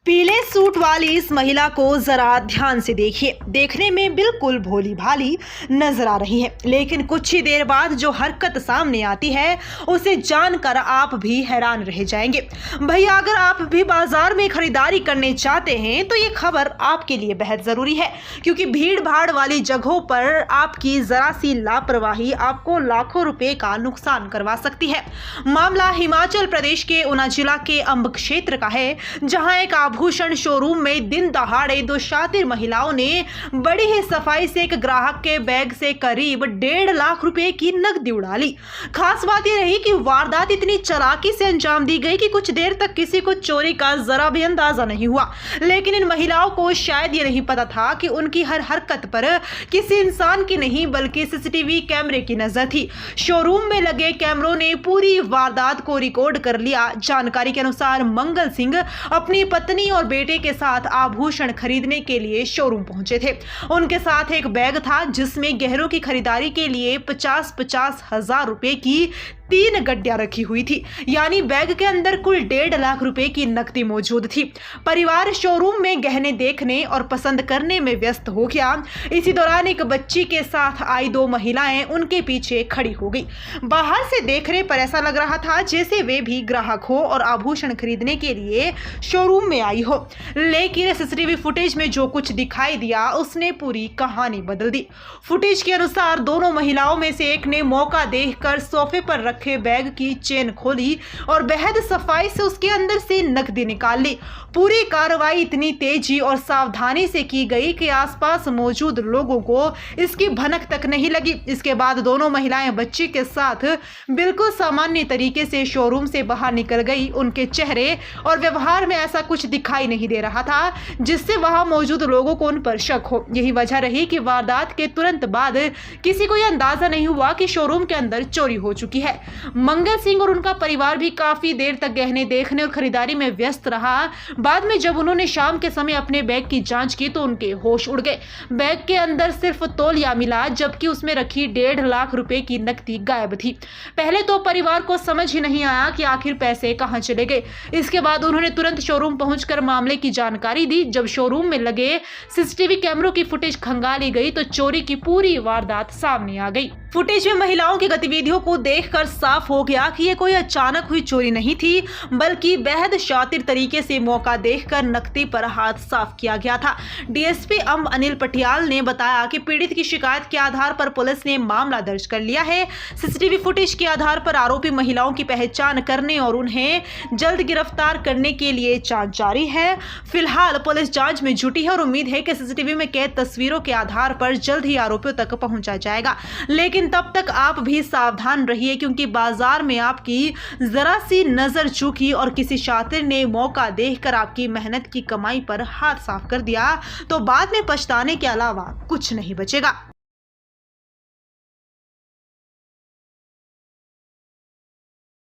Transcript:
पीले सूट वाली इस महिला को जरा ध्यान से देखिए। देखने में बिल्कुल भोली भाली नजर आ रही है, लेकिन कुछ ही देर बाद जो हरकत सामने आती है उसे जानकर आप भी हैरान रह जाएंगे। भैया, अगर आप भी बाजार में खरीदारी करने चाहते हैं तो ये खबर आपके लिए बेहद जरूरी है, क्योंकि भीड़ भाड़ वाली जगहों पर आपकी जरा सी लापरवाही आपको लाखों रुपए का नुकसान करवा सकती है। मामला हिमाचल प्रदेश के ऊना जिला के अंब क्षेत्र का है, जहां एक आभूषण शोरूम में दिन दहाड़े दो शातिर महिलाओं ने बड़ी ही सफाई से एक ग्राहक के बैग से करीब 1.5 लाख रुपए की नकदी उड़ा ली। खास बात यह रही कि वारदात इतनी चालाकी से अंजाम दी गई कि कुछ देर तक किसी को चोरी का जरा भी अंदाजा नहीं हुआ। लेकिन इन महिलाओं को शायद ये नहीं पता था कि उनकी हर हरकत पर किसी इंसान की नहीं बल्कि सीसीटीवी कैमरे की नजर थी। शोरूम में लगे कैमरों ने पूरी वारदात को रिकॉर्ड कर लिया। जानकारी के अनुसार मंगल सिंह अपनी पत्नी और बेटे के साथ आभूषण खरीदने के लिए शोरूम पहुंचे थे। उनके साथ एक बैग था जिसमें गहनों की खरीदारी के लिए 50-50 हजार रुपए की 3 गड्डियां रखी हुई थी, यानी बैग के अंदर कुल 1.5 लाख रुपए की नकदी मौजूद थी। परिवार शोरूम में गहने देखने और पसंद करने में व्यस्त हो गया। इसी दौरान एक बच्ची के साथ आई 2 महिलाएं उनके पीछे खड़ी हो गई। बाहर से देखने पर ऐसा लग रहा था जैसे वे भी ग्राहक हो और आभूषण खरीदने के लिए शोरूम में आई हो, लेकिन सीसीटीवी फुटेज में जो कुछ दिखाई दिया उसने पूरी कहानी बदल दी। फुटेज के अनुसार दोनों महिलाओं में से एक ने मौका देखकर सोफे पर रखे बैग की चेन खोली और बेहद सफाई से उसके अंदर से नकदी निकाल ली। पूरी कार्रवाई इतनी तेजी और सावधानी से की गई कि आसपास मौजूद लोगों को इसकी भनक तक नहीं लगी। इसके बाद दोनों महिलाएं बच्ची के साथ बिल्कुल सामान्य तरीके से शोरूम से बाहर निकल गई। उनके चेहरे और व्यवहार में ऐसा कुछ दिखाई नहीं दे रहा था जिससे वहां मौजूद लोगों को उन पर शक हो। यही वजह रही कि वारदात के तुरंत बाद किसी को यह अंदाजा नहीं हुआ कि शोरूम के अंदर चोरी हो चुकी है। मंगल सिंह और उनका परिवार भी काफी देर तक गहने देखने और खरीदारी में व्यस्त रहा। बाद में जब उन्होंने शाम के समय अपने बैग की जांच की तो उनके होश उड़ गए। बैग के अंदर सिर्फ तौलिया मिला, जबकि उसमें रखी 1.5 लाख रुपए की नकदी गायब थी। पहले तो परिवार को समझ ही नहीं आया कि आखिर पैसे कहां चले गए। इसके बाद उन्होंने तुरंत शोरूम पहुंचकर मामले की जानकारी दी। जब शोरूम में लगे सीसीटीवी कैमरों की फुटेज खंगाली गई तो चोरी की पूरी वारदात सामने आ गई। फुटेज में महिलाओं की गतिविधियों को देखकर साफ हो गया कि ये कोई अचानक हुई चोरी नहीं थी, बल्कि बेहद शातिर तरीके से मौका देखकर नकदी पर हाथ साफ किया गया था। डीएसपी अंब अनिल पटियाल ने बताया कि पीड़ित की शिकायत के आधार पर पुलिस ने मामला दर्ज कर लिया है। सीसीटीवी फुटेज के आधार पर आरोपी महिलाओं की पहचान करने और उन्हें जल्द गिरफ्तार करने के लिए जांच जारी है। फिलहाल पुलिस जांच में जुटी है और उम्मीद है कि सीसीटीवी में कैद तस्वीरों के आधार पर जल्द ही आरोपियों तक पहुंचा जाएगा। लेकिन तब तक आप भी सावधान रहिए, क्योंकि बाजार में आपकी जरा सी नजर चूकी और किसी शातिर ने मौका देखकर आपकी मेहनत की कमाई पर हाथ साफ कर दिया तो बाद में पछताने के अलावा कुछ नहीं बचेगा।